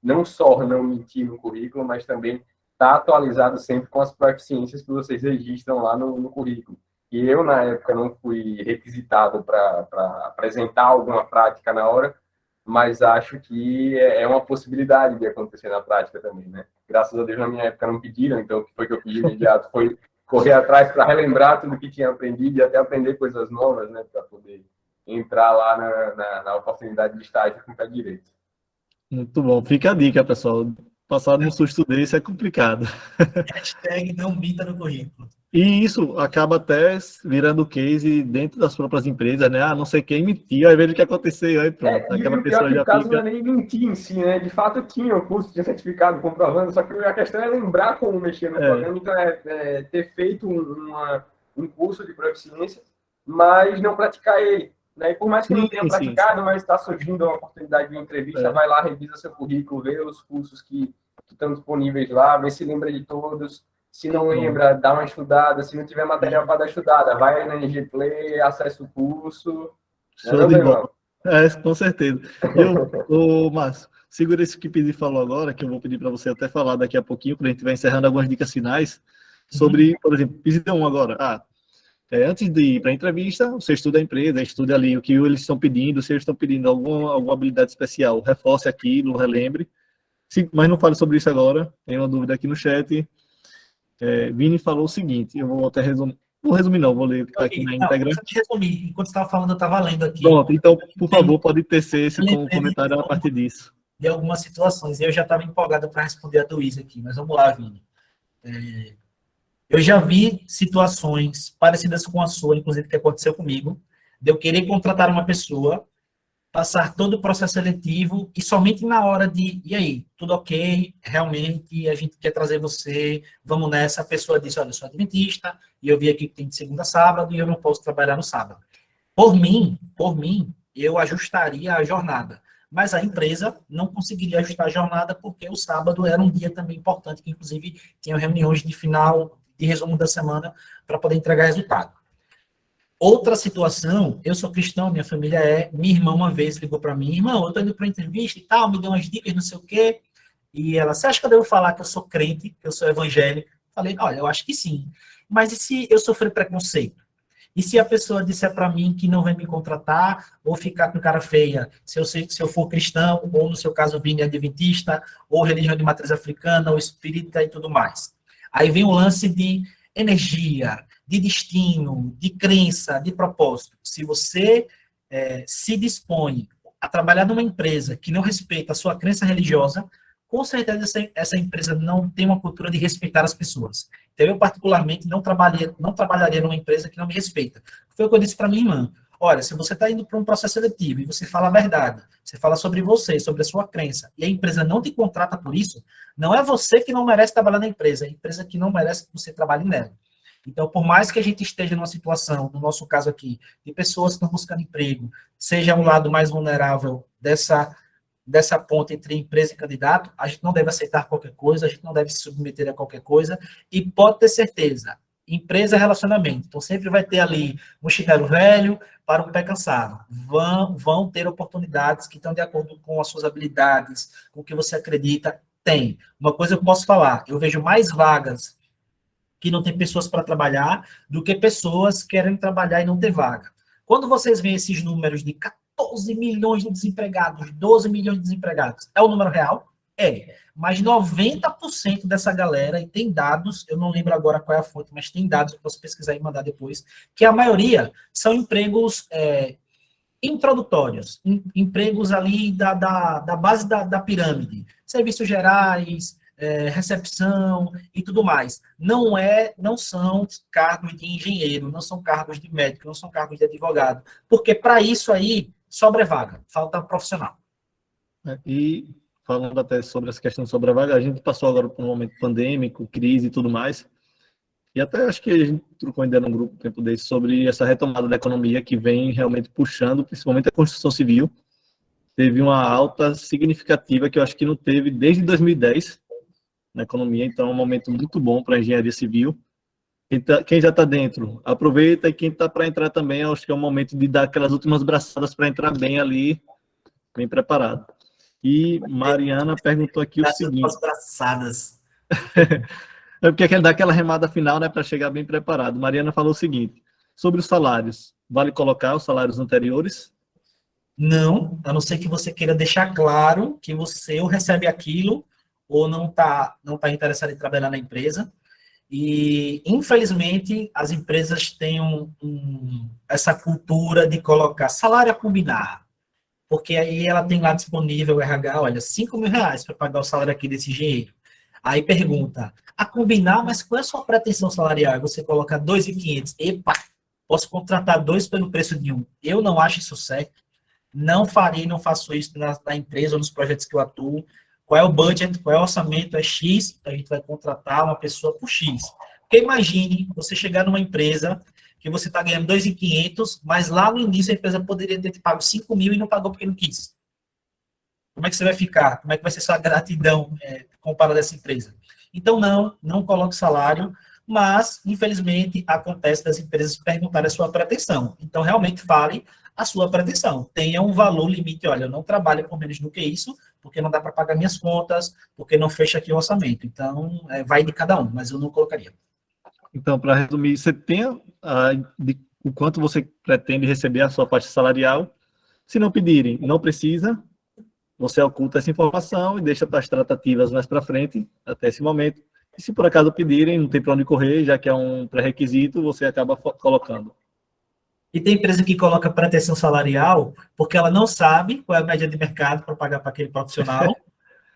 não só não mentir no currículo, mas também estar atualizado sempre com as proficiências que vocês registram lá no currículo. E eu, na época, não fui requisitado para apresentar alguma prática na hora, mas acho que é uma possibilidade de acontecer na prática também, né? Graças a Deus, na minha época, não pediram, então o que foi que eu pedi imediato foi correr atrás para relembrar tudo que tinha aprendido e até aprender coisas novas, né? Para poder entrar lá na oportunidade de estágio com o pé direito.
Muito bom. Fica a dica, pessoal. Passar num susto desse é complicado.
Hashtag não minta no currículo.
E isso acaba até virando case dentro das próprias empresas, né? Não sei quem mentiu, aí veja o que aconteceu, aí pronto. Aquela pessoa já
caso
fica...
não é nem mentir em si, né? De fato, eu tinha o curso de certificado comprovando, só que a questão é lembrar como mexer no programa, então ter feito um curso de proficiência, mas não praticar ele. Né? E por mais que não tenha
Sim.
praticado, mas está surgindo uma oportunidade de entrevista, vai lá, revisa seu currículo, vê os cursos que estão disponíveis lá, vê se lembra de todos. Se não lembra, dá uma estudada. Se não tiver material para dar estudada, vai na NG Play, acessa o curso.
Show de bola. Com certeza. Márcio, segura isso que o Pidi falou agora, que eu vou pedir para você até falar daqui a pouquinho, para a gente vai encerrando algumas dicas finais sobre, por exemplo, Pidi 1 agora. Antes de ir para a entrevista, você estuda a empresa, estuda ali o que eles estão pedindo, se eles estão pedindo alguma habilidade especial, reforce aquilo, relembre. Mas não fale sobre isso agora, tem uma dúvida aqui no chat. Vini falou o seguinte, eu vou até resumir. Vou resumir não, vou ler o que está aqui na íntegra.
Deixa eu resumir. Enquanto você estava falando, eu estava lendo aqui.
Pronto, então, por favor, pode tecer esse comentário a partir disso.
De algumas situações. Eu já estava empolgado para responder a do Luiz aqui, mas vamos lá, Vini. Eu já vi situações parecidas com a sua, inclusive, que aconteceu comigo, de eu querer contratar uma pessoa, passar todo o processo seletivo e somente na hora de, e aí, tudo ok, realmente, a gente quer trazer você, vamos nessa, a pessoa disse, olha, eu sou adventista, e eu vi aqui que tem de segunda a sábado, e eu não posso trabalhar no sábado. Por mim, eu ajustaria a jornada, mas a empresa não conseguiria ajustar a jornada, porque o sábado era um dia também importante, que inclusive tinham reuniões de final, de resumo da semana, para poder entregar resultado. Outra situação, eu sou cristão, minha família minha irmã uma vez ligou para mim, irmão, eu estou indo para uma entrevista e tal, me deu umas dicas, não sei o quê, e ela, você acha que eu devo falar que eu sou crente, que eu sou evangélico? Falei, olha, eu acho que sim, mas e se eu sofrer preconceito? E se a pessoa disser para mim que não vai me contratar, ou ficar com cara feia, se eu for cristão, ou no seu caso, Vini adventista, ou religião de matriz africana, ou espírita e tudo mais. Aí vem o lance de energia, de destino, de crença, de propósito. Se você se dispõe a trabalhar numa empresa que não respeita a sua crença religiosa, com certeza essa empresa não tem uma cultura de respeitar as pessoas. Então, eu, particularmente, não trabalharia numa empresa que não me respeita. Foi o que eu disse para minha irmã. Olha, se você está indo para um processo seletivo e você fala a verdade, você fala sobre você, sobre a sua crença, e a empresa não te contrata por isso, não é você que não merece trabalhar na empresa, é a empresa que não merece que você trabalhe nela. Então, por mais que a gente esteja numa situação, no nosso caso aqui, de pessoas que estão buscando emprego, seja um lado mais vulnerável dessa ponte entre empresa e candidato, a gente não deve aceitar qualquer coisa, a gente não deve se submeter a qualquer coisa, e pode ter certeza, empresa é relacionamento, então sempre vai ter ali um chinelo velho para um pé cansado. Vão ter oportunidades que estão de acordo com as suas habilidades, com o que você acredita, tem. Uma coisa eu posso falar, eu vejo mais vagas que não tem pessoas para trabalhar, do que pessoas que querem trabalhar e não ter vaga. Quando vocês veem esses números de 14 milhões de desempregados, 12 milhões de desempregados, é o número real? Mas 90% dessa galera, e tem dados, eu não lembro agora qual é a fonte, mas tem dados, eu posso pesquisar e mandar depois, que a maioria são empregos introdutórios, empregos ali da base da pirâmide, serviços gerais, recepção e tudo mais. Não são cargos de engenheiro, não são cargos de médico, não são cargos de advogado, porque para isso aí sobra vaga, falta profissional.
E falando até sobre essa questão sobre a vaga, a gente passou agora por um momento pandêmico, crise e tudo mais, e até acho que a gente trocou ainda num grupo um tempo desse sobre essa retomada da economia que vem realmente puxando, principalmente a construção civil. Teve uma alta significativa que eu acho que não teve desde 2010 na economia, então é um momento muito bom para a engenharia civil. Quem já está dentro, aproveita, e quem está para entrar também, acho que é o momento de dar aquelas últimas braçadas para entrar bem ali, bem preparado. E Mariana perguntou aqui o seguinte...
As braçadas.
É porque quer dar aquela remada final, né, para chegar bem preparado. Mariana falou o seguinte, sobre os salários, vale colocar os salários anteriores?
Não, a não ser que você queira deixar claro que você ou recebe aquilo ou não tá interessado em trabalhar na empresa. E, infelizmente, as empresas têm essa cultura de colocar salário a combinar, porque aí ela tem lá disponível o RH, olha, R$5.000 para pagar o salário aqui desse engenheiro. Aí pergunta, a combinar, mas qual é a sua pretensão salarial? Você coloca 2.500, epa, posso contratar 2 pelo preço de 1. Eu não acho isso certo, não faço isso na empresa ou nos projetos que eu atuo. Qual é o budget, qual é o orçamento, é X, a gente vai contratar uma pessoa por X. Porque imagine você chegar numa empresa que você está ganhando 2.500, mas lá no início a empresa poderia ter te pago 5.000 e não pagou porque não quis. Como é que você vai ficar? Como é que vai ser sua gratidão comparada a essa empresa? Então, não coloque salário, mas, infelizmente, acontece das empresas perguntarem a sua pretensão. Então, realmente, fale a sua pretensão. Tenha um valor limite. Olha, eu não trabalho por menos do que isso, porque não dá para pagar minhas contas, porque não fecha aqui o orçamento. Então, vai de cada um, mas eu não colocaria.
Então, para resumir, você tem o quanto você pretende receber a sua faixa salarial. Se não pedirem, não precisa, você oculta essa informação e deixa para as tratativas mais para frente, até esse momento. E se por acaso pedirem, não tem para onde correr, já que é um pré-requisito, você acaba colocando.
E tem empresa que coloca pretensão salarial porque ela não sabe qual é a média de mercado para pagar para aquele profissional,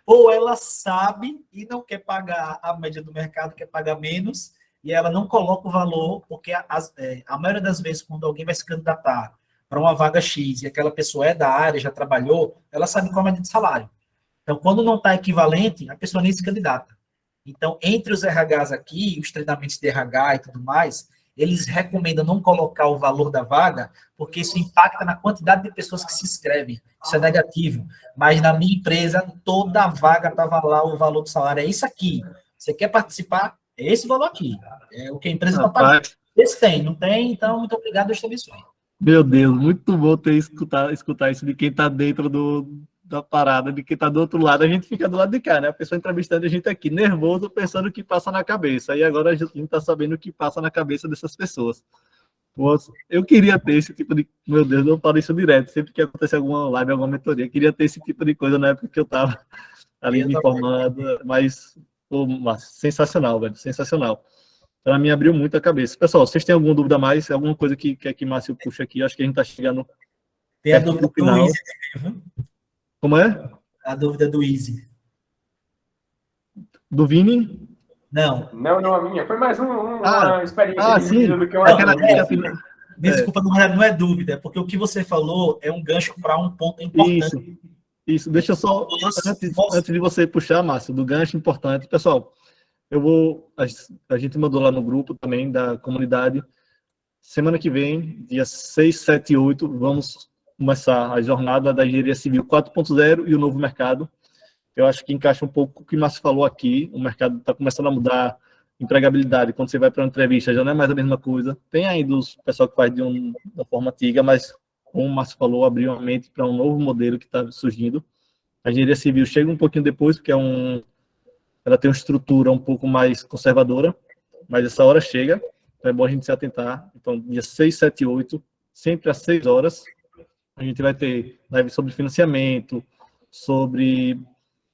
ou ela sabe e não quer pagar a média do mercado, quer pagar menos, e ela não coloca o valor, porque a maioria das vezes, quando alguém vai se candidatar para uma vaga X e aquela pessoa é da área, já trabalhou, ela sabe qual é a média de salário. Então, quando não está equivalente, a pessoa nem se candidata. Então, entre os RHs aqui, os treinamentos de RH e tudo mais, eles recomendam não colocar o valor da vaga, porque isso impacta na quantidade de pessoas que se inscrevem. Isso é negativo. Mas na minha empresa, toda vaga estava lá, o valor do salário é isso aqui. Você quer participar? É esse valor aqui. É o que a empresa está pagando. Esse tem, não tem? Então, muito obrigado, Deus te abençoe.
Meu Deus, muito bom ter escutar isso de quem está dentro da parada, de quem está do outro lado. A gente fica do lado de cá, né? A pessoa entrevistando a gente aqui, nervoso, pensando o que passa na cabeça. E agora a gente está sabendo o que passa na cabeça dessas pessoas. Nossa, eu queria ter esse tipo de... Meu Deus, eu falo isso direto. Sempre que acontece alguma live, alguma mentoria, eu queria ter esse tipo de coisa na época que eu estava ali me informando. Mas, pô, sensacional, velho, sensacional. Para mim, abriu muito a cabeça. Pessoal, vocês têm alguma dúvida a mais? Alguma coisa que Márcio puxa aqui? Acho que a gente está chegando
tem a dúvida do
final.
Easy.
Como é?
A dúvida do Easy.
Do Vini?
Não.
Não, a minha. Foi mais uma experiência de
sim.
vida do que eu
Desculpa, não é dúvida, porque o que você falou é um gancho para um ponto importante.
Isso. Deixa eu só, antes de você puxar, Márcio, do gancho importante. Pessoal, a gente mandou lá no grupo também da comunidade. Semana que vem, dia 6, 7 e 8, vamos começar a jornada da Engenharia Civil 4.0 e o novo mercado. Eu acho que encaixa um pouco com o que o Márcio falou aqui. O mercado está começando a mudar, empregabilidade. Quando você vai para uma entrevista, já não é mais a mesma coisa. Tem ainda os pessoal que faz da forma antiga, mas, como o Márcio falou, abriu a mente para um novo modelo que está surgindo. A Engenharia Civil chega um pouquinho depois, porque ela tem uma estrutura um pouco mais conservadora, mas essa hora chega, então é bom a gente se atentar. Então, dia 6, 7 e 8, sempre às 6 horas, a gente vai ter live sobre financiamento, sobre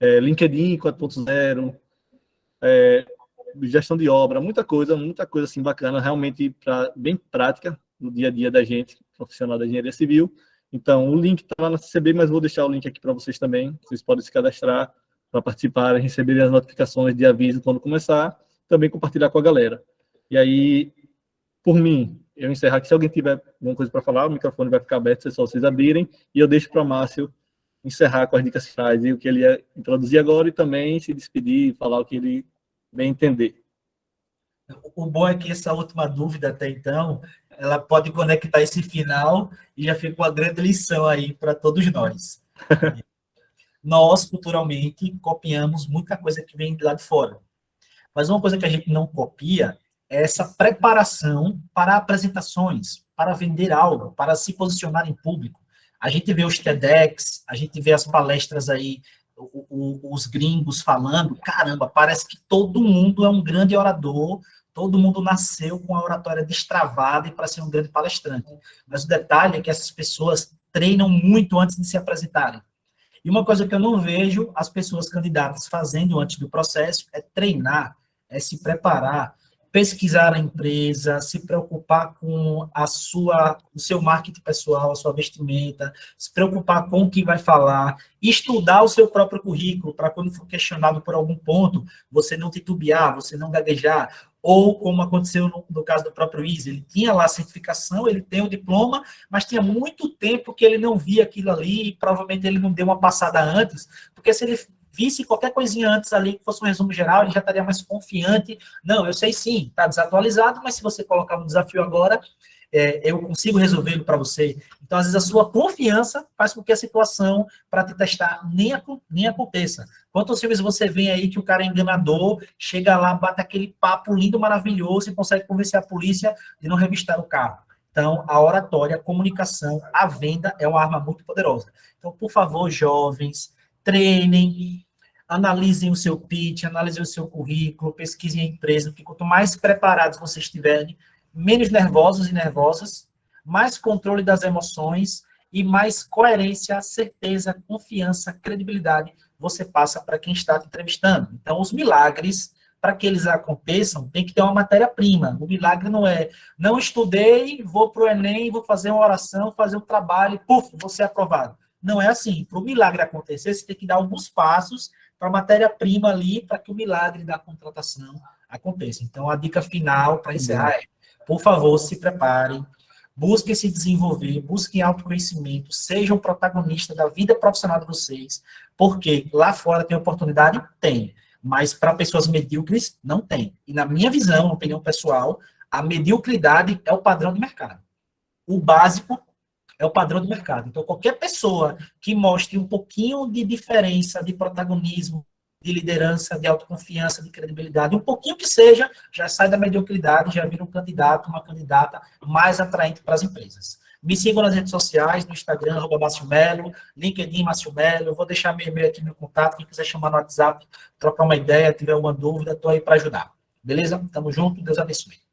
LinkedIn 4.0, gestão de obra, muita coisa assim bacana, realmente bem prática no dia a dia da gente, profissional da engenharia civil. Então, o link está lá na CCB, mas vou deixar o link aqui para vocês também. Vocês podem se cadastrar para participar, receberem as notificações de aviso quando começar, também compartilhar com a galera. E aí, por mim, eu encerro aqui. Se alguém tiver alguma coisa para falar, o microfone vai ficar aberto, é só vocês abrirem, e eu deixo para o Márcio encerrar com as dicas finais e o que ele ia introduzir agora, e também se despedir e falar o que ele bem entender.
O bom é que essa última dúvida até então, ela pode conectar esse final e já fica uma grande lição aí para todos nós. Nós, culturalmente, copiamos muita coisa que vem de lá de fora. Mas uma coisa que a gente não copia é essa preparação para apresentações, para vender algo, para se posicionar em público. A gente vê os TEDx, a gente vê as palestras aí, os gringos falando, caramba, parece que todo mundo é um grande orador, todo mundo nasceu com a oratória destravada e para ser um grande palestrante. Mas o detalhe é que essas pessoas treinam muito antes de se apresentarem. E uma coisa que eu não vejo as pessoas candidatas fazendo antes do processo é treinar, é se preparar, pesquisar a empresa, se preocupar com o seu marketing pessoal, a sua vestimenta, se preocupar com o que vai falar, estudar o seu próprio currículo para quando for questionado por algum ponto, você não titubear, você não gaguejar, ou como aconteceu no caso do próprio Easy, ele tinha lá a certificação, ele tem o diploma, mas tinha muito tempo que ele não via aquilo ali, e provavelmente ele não deu uma passada antes, porque se ele visse qualquer coisinha antes ali, que fosse um resumo geral, ele já estaria mais confiante. Não, eu sei sim, está desatualizado, mas se você colocar um desafio agora, eu consigo resolvê-lo para você. Então, às vezes, a sua confiança faz com que a situação para te testar nem aconteça. Quantos filmes você vê aí que o cara é enganador, chega lá, bate aquele papo lindo, maravilhoso e consegue convencer a polícia de não revistar o carro? Então, a oratória, a comunicação, a venda é uma arma muito poderosa. Então, por favor, jovens, treinem, analisem o seu pitch, analisem o seu currículo, pesquisem a empresa, porque quanto mais preparados vocês estiverem, menos nervosos e nervosas, mais controle das emoções e mais coerência, certeza, confiança, credibilidade você passa para quem está te entrevistando. Então, os milagres, para que eles aconteçam, tem que ter uma matéria-prima. O milagre não é, não estudei, vou para o Enem, vou fazer uma oração, fazer um trabalho, puf, vou ser aprovado. Não é assim. Para o milagre acontecer, você tem que dar alguns passos para a matéria-prima ali, para que o milagre da contratação aconteça. Então, a dica final para encerrar é, por favor, se preparem, busquem se desenvolver, busquem autoconhecimento, sejam protagonistas da vida profissional de vocês, porque lá fora tem oportunidade? Tem, mas para pessoas medíocres, não tem. E na minha visão, opinião pessoal, a mediocridade é o padrão de mercado. O básico é o padrão de mercado. Então, qualquer pessoa que mostre um pouquinho de diferença, de protagonismo, de liderança, de autoconfiança, de credibilidade, um pouquinho que seja, já sai da mediocridade, já vira um candidato, uma candidata mais atraente para as empresas. Me sigam nas redes sociais, no Instagram, @MárcioMelo, LinkedIn, Márcio Melo, eu vou deixar meu e-mail aqui, meu contato, quem quiser chamar no WhatsApp, trocar uma ideia, tiver alguma dúvida, estou aí para ajudar. Beleza? Tamo junto, Deus abençoe.